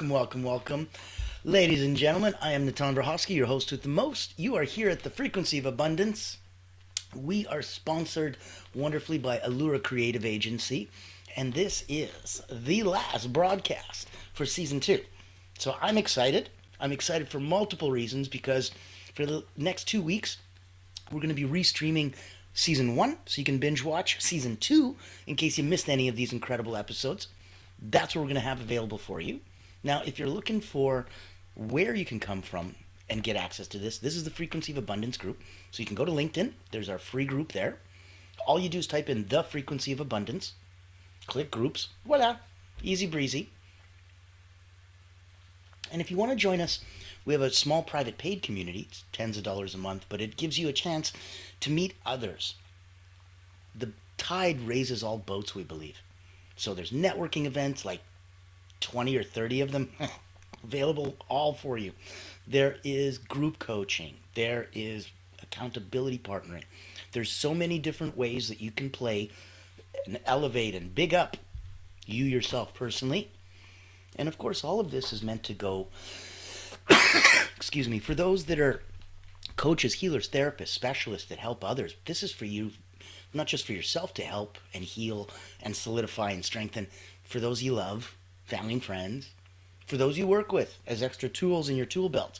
welcome. Ladies and gentlemen, I am Natan, your host with the most. You are here at the Frequency of Abundance. We are sponsored wonderfully by Allura Creative Agency, and this is the last broadcast for season 2. So I'm excited. I'm excited for multiple reasons because for the next 2 weeks, we're going to be restreaming season 1 so you can binge watch season 2 in case you missed any of these incredible episodes. That's what we're going to have available for you. Now, if you're looking for where you can come from and get access to this is the Frequency of Abundance group. So you can go to LinkedIn. There's our free group there. All you do is type in the Frequency of Abundance, click groups, voila, easy breezy. And if you want to join us, we have a small private paid community. It's tens of dollars a month, but it gives you a chance to meet others. The tide raises all boats, we believe. So there's networking events, like 20 or 30 of them available all for you. There is group coaching. There is accountability partnering. There's so many different ways that you can play and elevate and big up you yourself personally. And of course, all of this is meant to go, for those that are coaches, healers, therapists, specialists that help others. This is for you, not just for yourself to help and heal and solidify and strengthen, for those you love, family and friends, for those you work with as extra tools in your tool belt,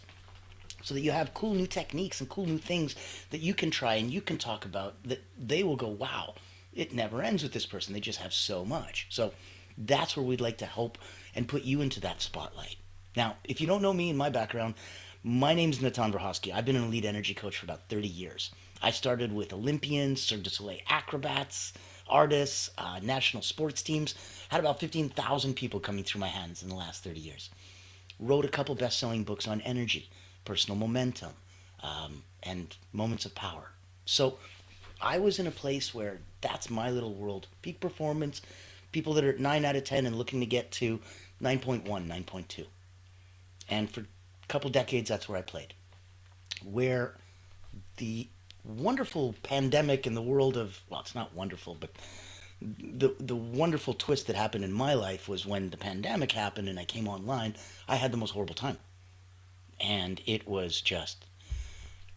so that you have cool new techniques and cool new things that you can try and you can talk about that they will go, wow, it never ends with this person. They just have so much. So that's where we'd like to help and put you into that spotlight. Now, if you don't know me and my background, my name's Natan. I've been an elite energy coach for about 30 years. I started with Olympians, Cirque du Soleil acrobats, artists, national sports teams. Had about 15,000 people coming through my hands in the last 30 years. Wrote a couple best-selling books on energy, personal momentum, and moments of power. So I was in a place where that's my little world. Peak performance, people that are 9 out of 10 and looking to get to 9.1, 9.2. And for a couple decades, that's where I played. Where the wonderful pandemic in the world of, well, it's not wonderful, but the wonderful twist that happened in my life was when the pandemic happened and I came online, I had the most horrible time. And it was just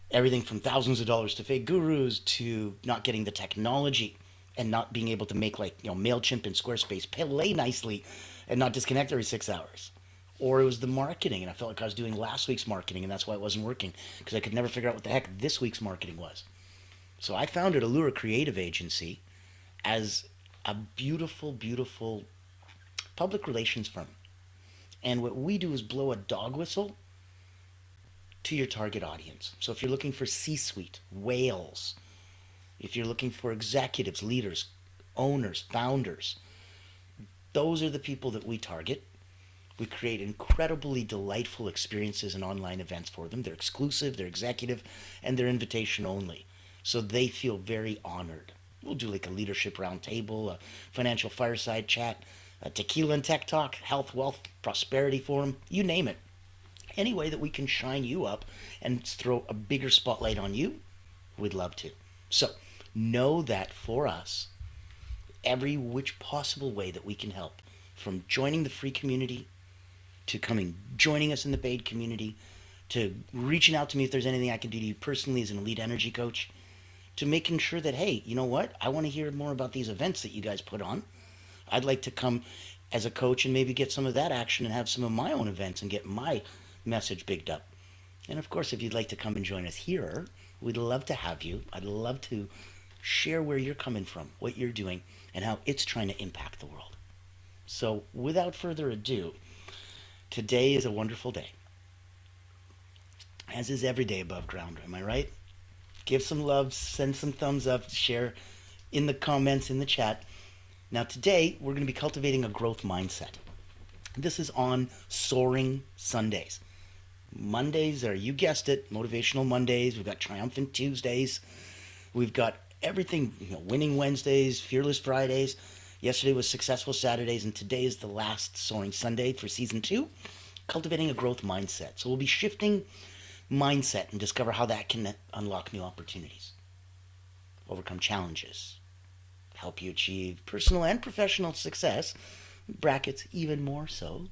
everything from thousands of dollars to fake gurus to not getting the technology and not being able to make MailChimp and Squarespace play nicely and not disconnect every 6 hours. Or it was the marketing, and I felt like I was doing last week's marketing, and that's why it wasn't working, because I could never figure out what the heck this week's marketing was. So I founded Allura Creative Agency as a beautiful, beautiful public relations firm. And what we do is blow a dog whistle to your target audience. So if you're looking for C-suite, whales, if you're looking for executives, leaders, owners, founders, those are the people that we target. We create incredibly delightful experiences and online events for them. They're exclusive, they're executive, and they're invitation only. So they feel very honored. We'll do like a leadership roundtable, a financial fireside chat, a tequila and tech talk, health, wealth, prosperity forum, you name it. Any way that we can shine you up and throw a bigger spotlight on you, we'd love to. So know that for us, every which possible way that we can help, from joining the free community to joining us in the paid community, to reaching out to me if there's anything I can do to you personally as an elite energy coach, to making sure that, hey, you know what? I want to hear more about these events that you guys put on. I'd like to come as a coach and maybe get some of that action and have some of my own events and get my message bigged up. And of course, if you'd like to come and join us here, we'd love to have you. I'd love to share where you're coming from, what you're doing, and how it's trying to impact the world. So without further ado, today is a wonderful day. As is every day above ground, am I right? Give some love, send some thumbs up, share in the comments, in the chat. Now today, we're going to be cultivating a growth mindset. This is on Soaring Sundays. Mondays are, you guessed it, Motivational Mondays. We've got Triumphant Tuesdays. We've got everything, Winning Wednesdays, Fearless Fridays. Yesterday was Successful Saturdays, and today is the last Soaring Sunday for Season 2, Cultivating a Growth Mindset. So we'll be shifting mindset and discover how that can unlock new opportunities, overcome challenges, help you achieve personal and professional success, brackets even more so,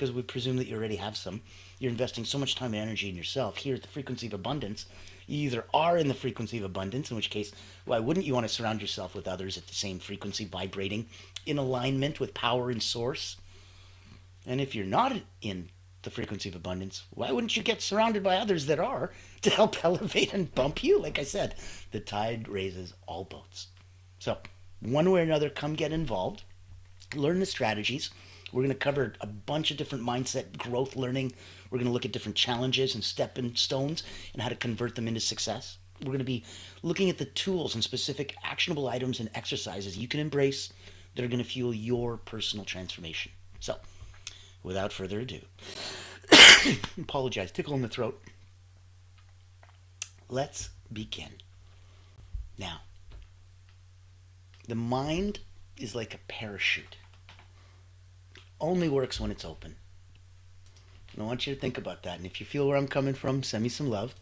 because we presume that you already have some. You're investing so much time and energy in yourself. Here at the frequency of abundance, you either are in the frequency of abundance, in which case, why wouldn't you want to surround yourself with others at the same frequency, vibrating in alignment with power and source? And if you're not in the frequency of abundance, why wouldn't you get surrounded by others that are to help elevate and bump you? Like I said, the tide raises all boats. So, one way or another, come get involved, learn the strategies. We're going to cover a bunch of different mindset growth learning. We're going to look at different challenges and stepping stones and how to convert them into success. We're going to be looking at the tools and specific actionable items and exercises you can embrace that are going to fuel your personal transformation. So, without further ado, apologize, tickle in the throat. Let's begin. Now, the mind is like a parachute. Only works when it's open. And I want you to think about that. And if you feel where I'm coming from, send me some love.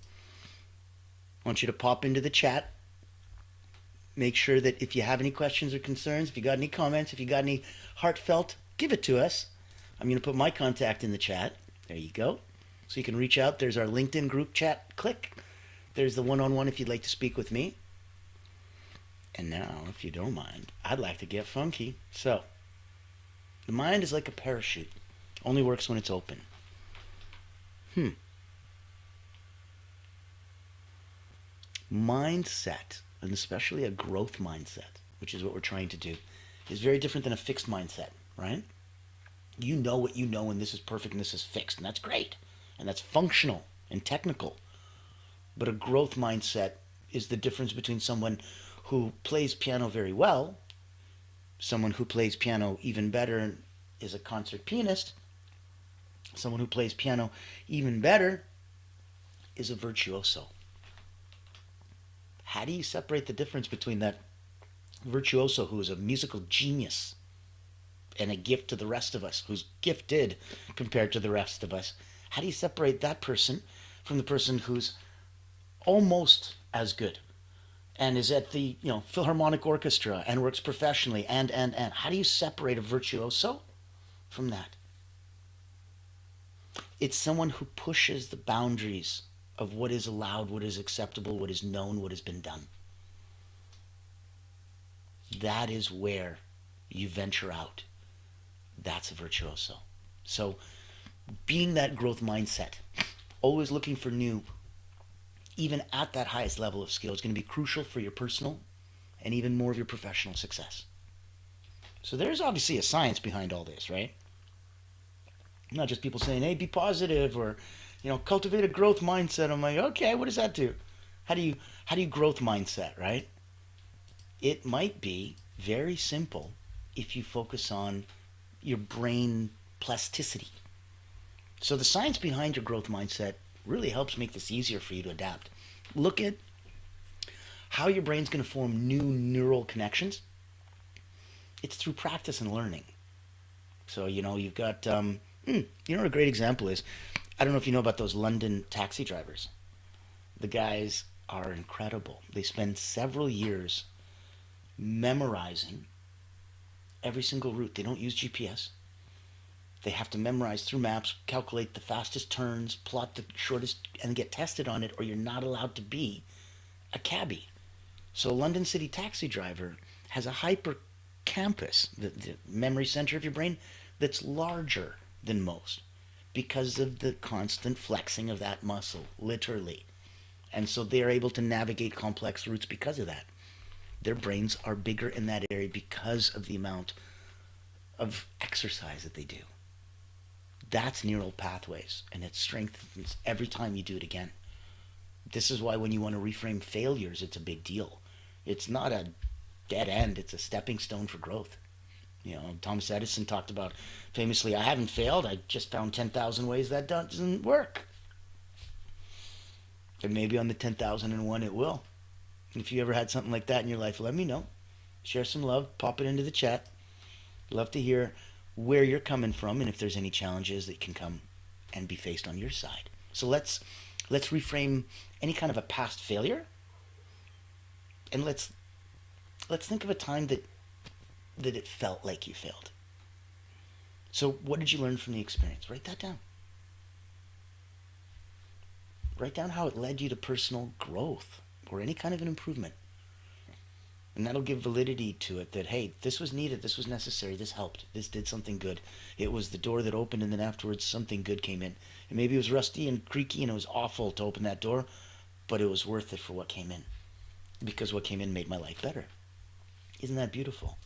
I want you to pop into the chat. Make sure that if you have any questions or concerns, if you got any comments, if you got any heartfelt, give it to us. I'm going to put my contact in the chat. There you go. So you can reach out. There's our LinkedIn group chat. Click. There's the one-on-one if you'd like to speak with me. And now, if you don't mind, I'd like to get funky. So, the mind is like a parachute. Only works when it's open. Mindset, and especially a growth mindset, which is what we're trying to do, is very different than a fixed mindset, right? You know what you know, and this is perfect, and this is fixed, and that's great, and that's functional and technical. But a growth mindset is the difference between someone who plays piano very well, someone who plays piano even better and is a concert pianist, someone who plays piano even better is a virtuoso. How do you separate the difference between that virtuoso who is a musical genius and a gift to the rest of us, who's gifted compared to the rest of us? How do you separate that person from the person who's almost as good and is at the Philharmonic Orchestra and works professionally and? How do you separate a virtuoso from that? It's someone who pushes the boundaries of what is allowed, what is acceptable, what is known, what has been done. That is where you venture out. That's a virtuoso. So, being that growth mindset, always looking for new, even at that highest level of skill, is going to be crucial for your personal and even more of your professional success. So there's obviously a science behind all this, right? Not just people saying, hey, be positive, or cultivate a growth mindset. I'm like, okay, what does that do? How do you growth mindset, right? It might be very simple if you focus on your brain plasticity. So the science behind your growth mindset really helps make this easier for you to adapt. Look at how your brain's going to form new neural connections. It's through practice and learning. So, you've got, what a great example is, I don't know if you know about those London taxi drivers. The guys are incredible. They spend several years memorizing every single route. They don't use GPS. They have to memorize through maps, calculate the fastest turns, plot the shortest, and get tested on it, or you're not allowed to be a cabbie. So a London City taxi driver has a hippocampus, the memory center of your brain, that's larger than most because of the constant flexing of that muscle, literally. And so they're able to navigate complex routes because of that. Their brains are bigger in that area because of the amount of exercise that they do. That's neural pathways, and it strengthens every time you do it again. This is why when you want to reframe failures, it's a big deal. It's not a dead end, it's a stepping stone for growth. Thomas Edison talked about famously, I haven't failed, I just found 10,000 ways that doesn't work. And maybe on the 10,001 it will. If you ever had something like that in your life, let me know. Share some love, pop it into the chat. Love to hear where you're coming from and if there's any challenges that can come and be faced on your side. So let's reframe any kind of a past failure, and let's think of a time that it felt like you failed. So, what did you learn from the experience? Write that down. Write down how it led you to personal growth or any kind of an improvement. And that'll give validity to it that, hey, this was needed, this was necessary, this helped, this did something good. It was the door that opened, and then afterwards something good came in. And maybe it was rusty and creaky and it was awful to open that door, but it was worth it for what came in. Because what came in made my life better. Isn't that beautiful?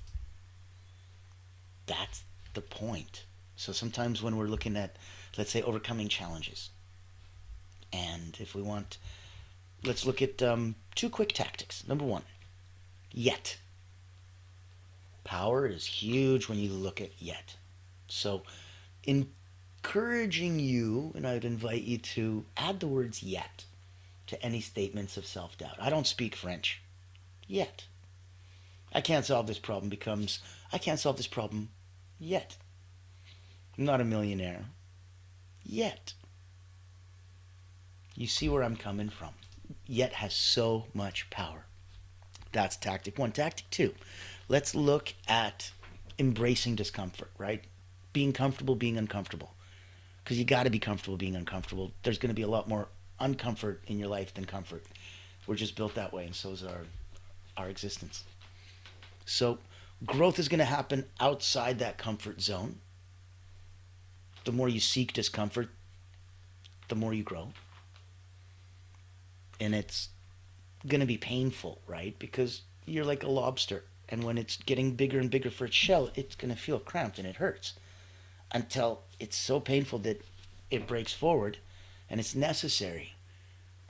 That's the point. So sometimes when we're looking at, let's say, overcoming challenges, and if we want, let's look at two quick tactics. Number one, yet. Power is huge when you look at yet. So, encouraging you, and I'd invite you to add the words yet to any statements of self doubt. I don't speak French. Yet. I can't solve this problem becomes, I can't solve this problem yet. I'm not a millionaire. Yet. You see where I'm coming from. Yet has so much power. That's tactic one. Tactic two, let's look at embracing discomfort, right? Being comfortable, being uncomfortable. Because you got to be comfortable being uncomfortable. There's going to be a lot more uncomfort in your life than comfort. We're just built that way, and so is our existence. So growth is going to happen outside that comfort zone. The more you seek discomfort, the more you grow. And it's going to be painful, right? Because you're like a lobster. And when it's getting bigger and bigger for its shell, it's going to feel cramped and it hurts. Until it's so painful that it breaks forward, and it's necessary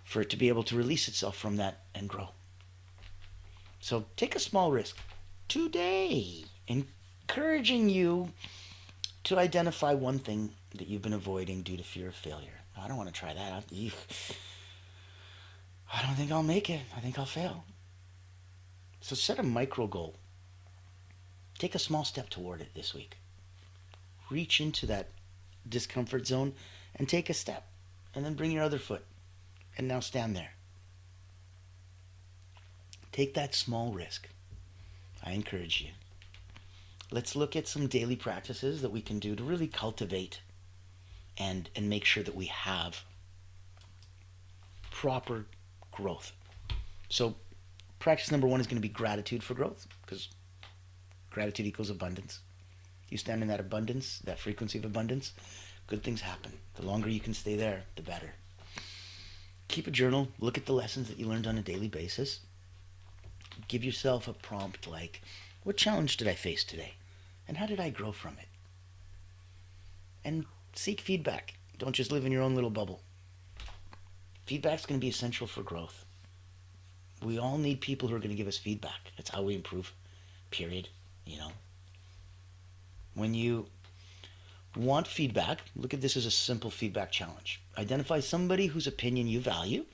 for it to be able to release itself from that and grow. So take a small risk today, encouraging you to identify one thing that you've been avoiding due to fear of failure. I don't want to try that. I don't think I'll make it. I think I'll fail. So set a micro goal. Take a small step toward it this week. Reach into that discomfort zone and take a step. And then bring your other foot. And now stand there. Take that small risk. I encourage you. Let's look at some daily practices that we can do to really cultivate and make sure that we have proper growth. So practice number one is going to be gratitude for growth, because gratitude equals abundance. You stand in that abundance, that frequency of abundance, good things happen. The longer you can stay there, the better. Keep a journal. Look at the lessons that you learned on a daily basis. Give yourself a prompt like, what challenge did I face today? And how did I grow from it? And seek feedback. Don't just live in your own little bubble. Feedback's going to be essential for growth. We all need people who are going to give us feedback. It's how we improve, period. When you want feedback, look at this as a simple feedback challenge. Identify somebody whose opinion you value,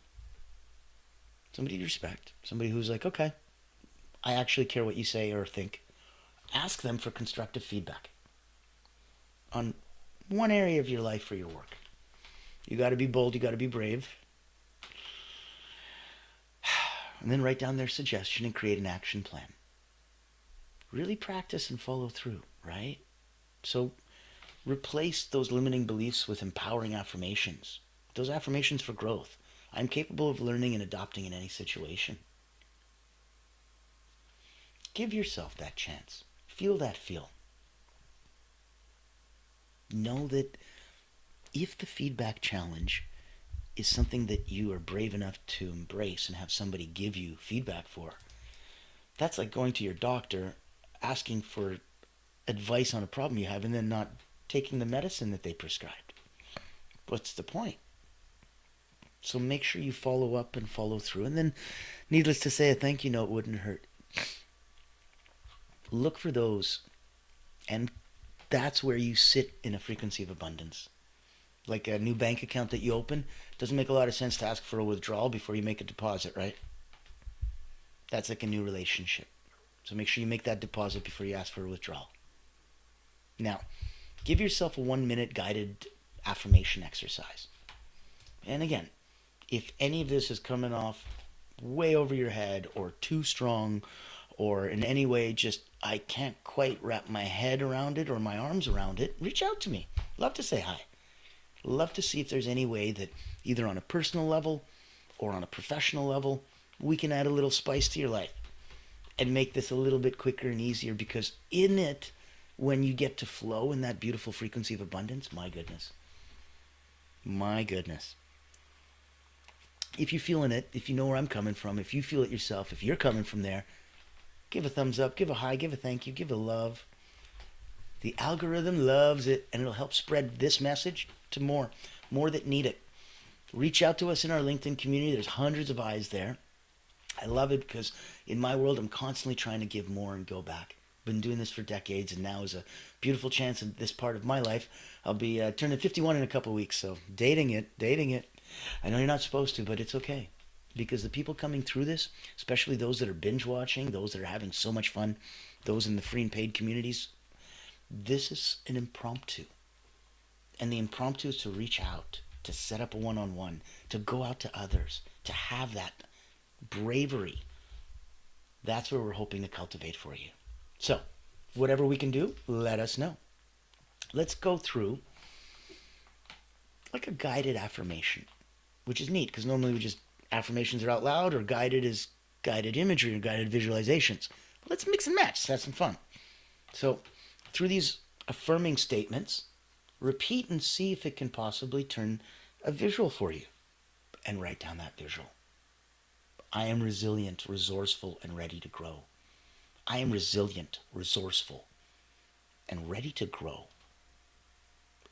somebody you respect, somebody who's like, okay, I actually care what you say or think. Ask them for constructive feedback on one area of your life or your work. You got to be bold, you got to be brave. And then write down their suggestion and create an action plan. Really practice and follow through, right? So replace those limiting beliefs with empowering affirmations. Those affirmations for growth. I'm capable of learning and adopting in any situation. Give yourself that chance. Feel that feel. Know that if the feedback challenge is something that you are brave enough to embrace and have somebody give you feedback for, that's like going to your doctor, asking for advice on a problem you have, and then not taking the medicine that they prescribed. What's the point? So make sure you follow up and follow through. And then, needless to say, a thank you note wouldn't hurt. Look for those, and that's where you sit in a frequency of abundance. Like a new bank account that you open, doesn't make a lot of sense to ask for a withdrawal before you make a deposit, right? That's like a new relationship. So make sure you make that deposit before you ask for a withdrawal. Now, give yourself a 1-minute guided affirmation exercise. And again, if any of this is coming off way over your head or too strong or in any way just I can't quite wrap my head around it or my arms around it, reach out to me. Love to say hi. Love to see if there's any way that either on a personal level or on a professional level, we can add a little spice to your life and make this a little bit quicker and easier, because in it, when you get to flow in that beautiful frequency of abundance, my goodness. If you're feeling it, if you know where I'm coming from, if you feel it yourself, if you're coming from there, give a thumbs up, give a hi, give a thank you, give a love. The algorithm loves it, and it'll help spread this message to more that need it. Reach out to us in our LinkedIn community. There's hundreds of eyes there. I love it because in my world, I'm constantly trying to give more and go back. Been doing this for decades, and now is a beautiful chance in this part of my life. I'll be turning 51 in a couple of weeks, so dating it. I know you're not supposed to, but it's okay. Because the people coming through this, especially those that are binge watching, those that are having so much fun, those in the free and paid communities, this is an impromptu. And the impromptu is to reach out, to set up a one-on-one, to go out to others, to have that bravery. That's what we're hoping to cultivate for you. So, whatever we can do, let us know. Let's go through like a guided affirmation, which is neat because normally we just affirmations are out loud, or guided is guided imagery or guided visualizations. But let's mix and match. Let's have some fun. So, through these affirming statements, repeat and see if it can possibly turn a visual for you. And write down that visual. I am resilient, resourceful, and ready to grow. I am resilient, resourceful, and ready to grow.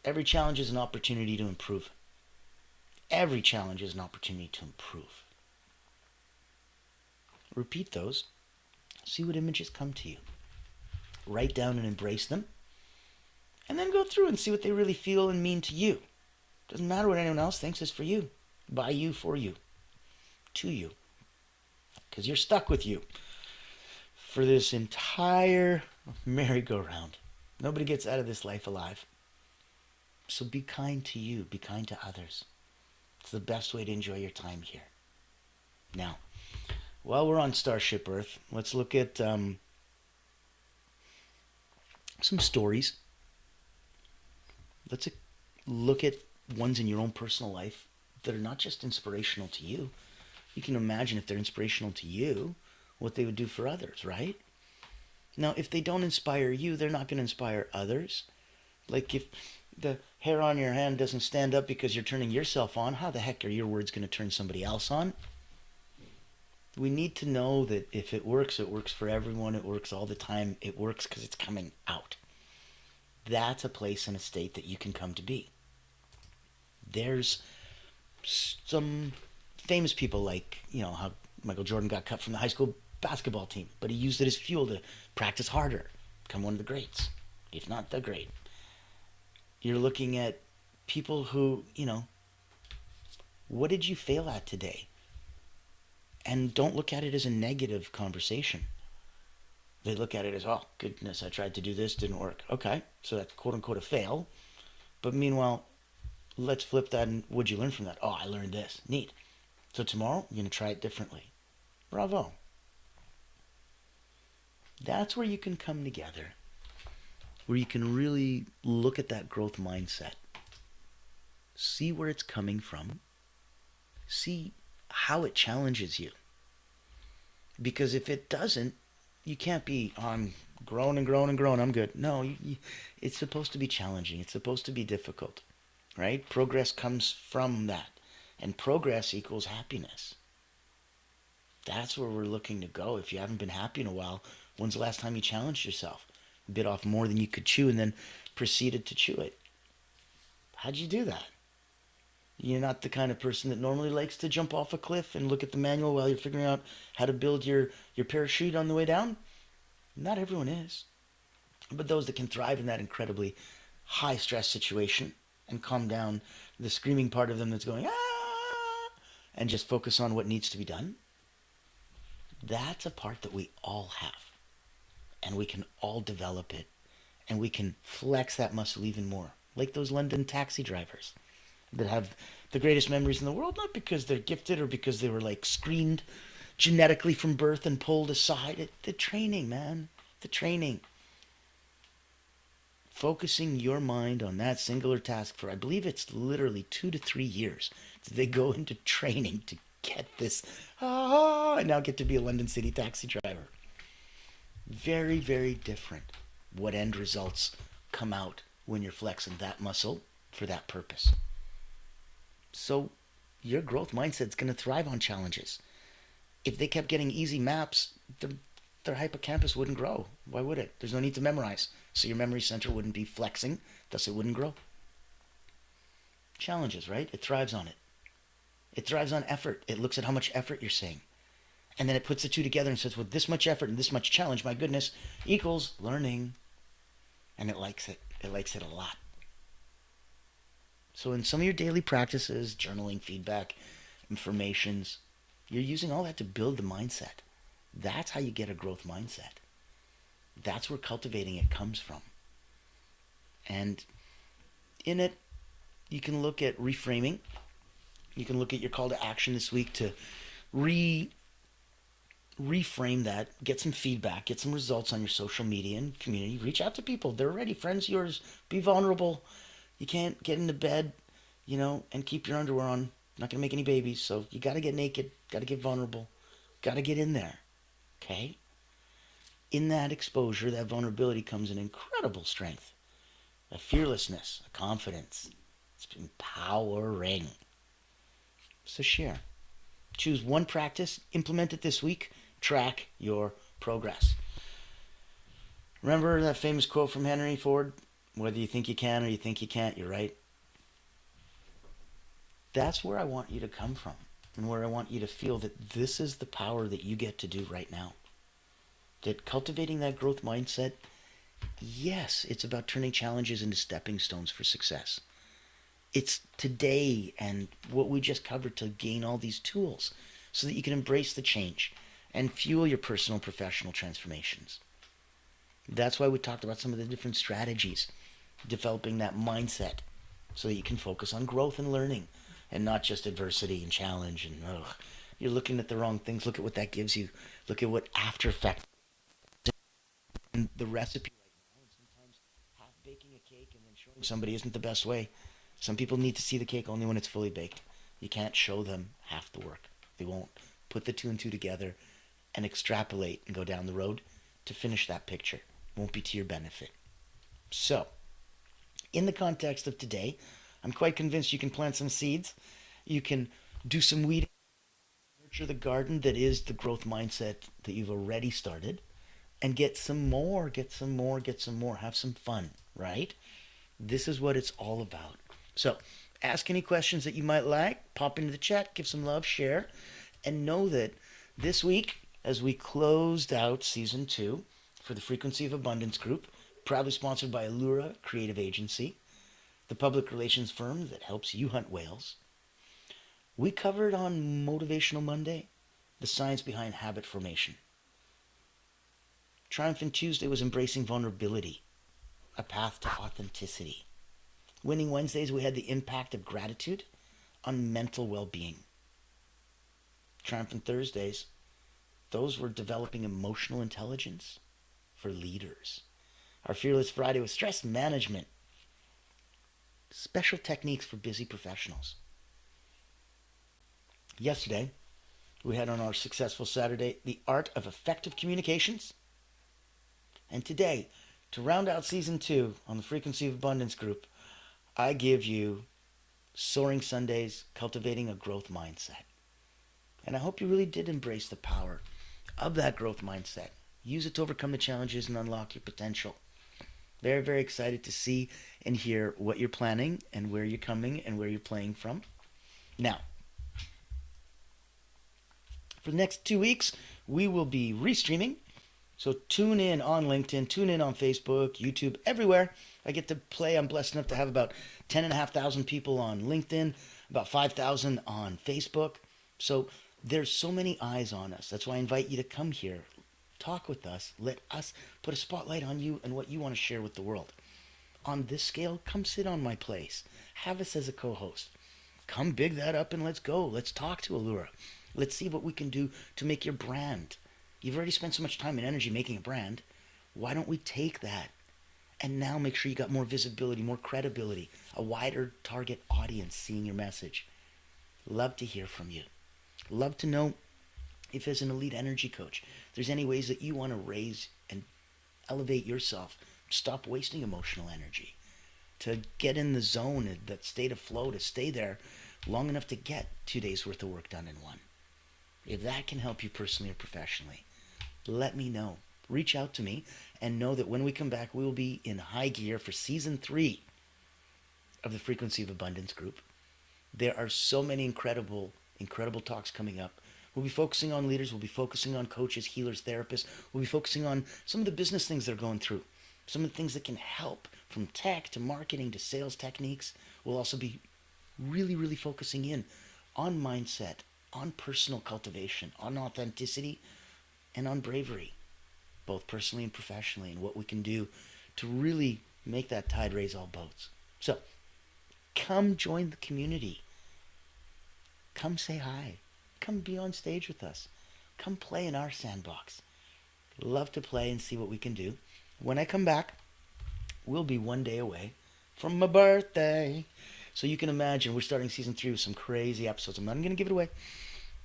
Every challenge is an opportunity to improve. Every challenge is an opportunity to improve. Repeat those. See what images come to you. Write down and embrace them. And then go through and see what they really feel and mean to you. Doesn't matter what anyone else thinks is for you. By you, for you. To you. Because you're stuck with you for this entire merry-go-round. Nobody gets out of this life alive. So be kind to you. Be kind to others. It's the best way to enjoy your time here. Now, while we're on Starship Earth, let's look at some stories. Let's look at ones in your own personal life that are not just inspirational to you. You can imagine if they're inspirational to you, what they would do for others, right? Now, if they don't inspire you, they're not going to inspire others. Like if the hair on your hand doesn't stand up because you're turning yourself on, how the heck are your words going to turn somebody else on? We need to know that if it works for everyone, it works all the time, it works because it's coming out. That's a place and a state that you can come to be. There's some famous people like, how Michael Jordan got cut from the high school basketball team, but he used it as fuel to practice harder, become one of the greats, if not the great. You're looking at people who, what did you fail at today? And don't look at it as a negative conversation. They look at it as, oh, goodness, I tried to do this, didn't work. Okay, so that's quote-unquote a fail. But meanwhile, let's flip that and what'd you learn from that? Oh, I learned this. Neat. So tomorrow, you're going to try it differently. Bravo. That's where you can come together, where you can really look at that growth mindset, see where it's coming from, see how it challenges you. Because if it doesn't, you can't be, oh, I'm growing and growing and growing, I'm good. No, it's supposed to be challenging. It's supposed to be difficult, right? Progress comes from that. And progress equals happiness. That's where we're looking to go. If you haven't been happy in a while, when's the last time you challenged yourself? Bit off more than you could chew and then proceeded to chew it. How'd you do that? You're not the kind of person that normally likes to jump off a cliff and look at the manual while you're figuring out how to build your parachute on the way down. Not everyone is. But those that can thrive in that incredibly high stress situation and calm down the screaming part of them that's going, and just focus on what needs to be done. That's a part that we all have. And we can all develop it. And we can flex that muscle even more. Like those London taxi drivers that have the greatest memories in the world, not because they're gifted or because they were like screened genetically from birth and pulled aside. The training, man. The training. Focusing your mind on that singular task for, I believe it's literally 2 to 3 years. They go into training to get this. I now get to be a London City taxi driver. Very, very different what end results come out when you're flexing that muscle for that purpose. So your growth mindset's going to thrive on challenges. If they kept getting easy maps, their hippocampus wouldn't grow. Why would it? There's no need to memorize. So your memory center wouldn't be flexing, thus it wouldn't grow. Challenges, right? It thrives on it. It thrives on effort. It looks at how much effort you're saying. And then it puts the two together and says, with this much effort and this much challenge, my goodness, equals learning. And it likes it. It likes it a lot. So in some of your daily practices, journaling, feedback, informations, you're using all that to build the mindset. That's how you get a growth mindset. That's where cultivating it comes from. And in it, you can look at reframing. You can look at your call to action this week to reframe that, get some feedback, get some results on your social media and community. Reach out to people. They're already friends of yours. Be vulnerable. You can't get into bed, and keep your underwear on. Not going to make any babies, so you got to get naked. Got to get vulnerable. Got to get in there. Okay? In that exposure, that vulnerability comes an incredible strength. A fearlessness, a confidence. It's empowering. So share. Choose one practice, implement it this week, track your progress. Remember that famous quote from Henry Ford? Whether you think you can or you think you can't, you're right. That's where I want you to come from, and where I want you to feel that this is the power that you get to do right now. That cultivating that growth mindset, yes, it's about turning challenges into stepping stones for success. It's today and what we just covered to gain all these tools so that you can embrace the change and fuel your personal and professional transformations. That's why we talked about some of the different strategies, developing that mindset so that you can focus on growth and learning and not just adversity and challenge and you're looking at the wrong things. Look at what that gives you. Look at what after effects and the recipe right now. And sometimes half baking a cake and then showing somebody isn't the best way. Some people need to see the cake only when it's fully baked. You can't show them half the work. They won't put the two and two together and extrapolate and go down the road to finish that picture. It won't be to your benefit. So, in the context of today, I'm quite convinced you can plant some seeds. You can do some weeding, nurture the garden that is the growth mindset that you've already started, and get some more, get some more, get some more. Have some fun, right? This is what it's all about. So, ask any questions that you might like, pop into the chat, give some love, share, and know that this week, as we closed out Season 2 for the Frequency of Abundance group, proudly sponsored by Allura Creative Agency, the public relations firm that helps you hunt whales, we covered on Motivational Monday the science behind habit formation. Triumphant Tuesday was embracing vulnerability, a path to authenticity. Winning Wednesdays, we had the impact of gratitude on mental well-being. Triumphant Thursdays, those were developing emotional intelligence for leaders. Our Fearless Friday was stress management, special techniques for busy professionals. Yesterday, we had on our Successful Saturday, the art of effective communications. And today, to round out Season 2 on the Frequency of Abundance group, I give you Soaring Sundays, Cultivating a Growth Mindset. And I hope you really did embrace the power of that growth mindset. Use it to overcome the challenges and unlock your potential. Very, very excited to see and hear what you're planning and where you're coming and where you're playing from. Now, for the next 2 weeks, we will be restreaming. So tune in on LinkedIn, tune in on Facebook, YouTube, everywhere. I get to play. I'm blessed enough to have about 10,500 people on LinkedIn, about 5,000 on Facebook. So there's so many eyes on us. That's why I invite you to come here, talk with us, let us put a spotlight on you and what you want to share with the world. On this scale, come sit on my place. Have us as a co-host. Come big that up and let's go. Let's talk to Allura. Let's see what we can do to make your brand. You've already spent so much time and energy making a brand. Why don't we take that and now make sure you got more visibility, more credibility, a wider target audience seeing your message? Love to hear from you. Love to know if, as an elite energy coach, there's any ways that you want to raise and elevate yourself. Stop wasting emotional energy. To get in the zone, that state of flow, to stay there long enough to get 2 days worth of work done in one. If that can help you personally or professionally, let me know. Reach out to me and know that when we come back, we will be in high gear for season 3 of the Frequency of Abundance group. There are so many incredible talks coming up. We'll be focusing on leaders. We'll be focusing on coaches, healers, therapists. We'll be focusing on some of the business things they're going through. Some of the things that can help, from tech to marketing to sales techniques. We'll also be really focusing in on mindset, on personal cultivation, on authenticity, and on bravery, both personally and professionally, and what we can do to really make that tide raise all boats. So, come join the community. Come say hi. Come be on stage with us. Come play in our sandbox. Love to play and see what we can do. When I come back, we'll be 1 day away from my birthday. So you can imagine we're starting season 3 with some crazy episodes. I'm not going to give it away.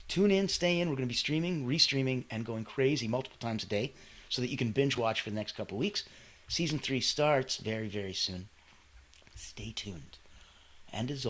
Tune in, stay in. We're going to be streaming, restreaming, and going crazy multiple times a day so that you can binge watch for the next couple of weeks. Season 3 starts very soon. Stay tuned. And as always,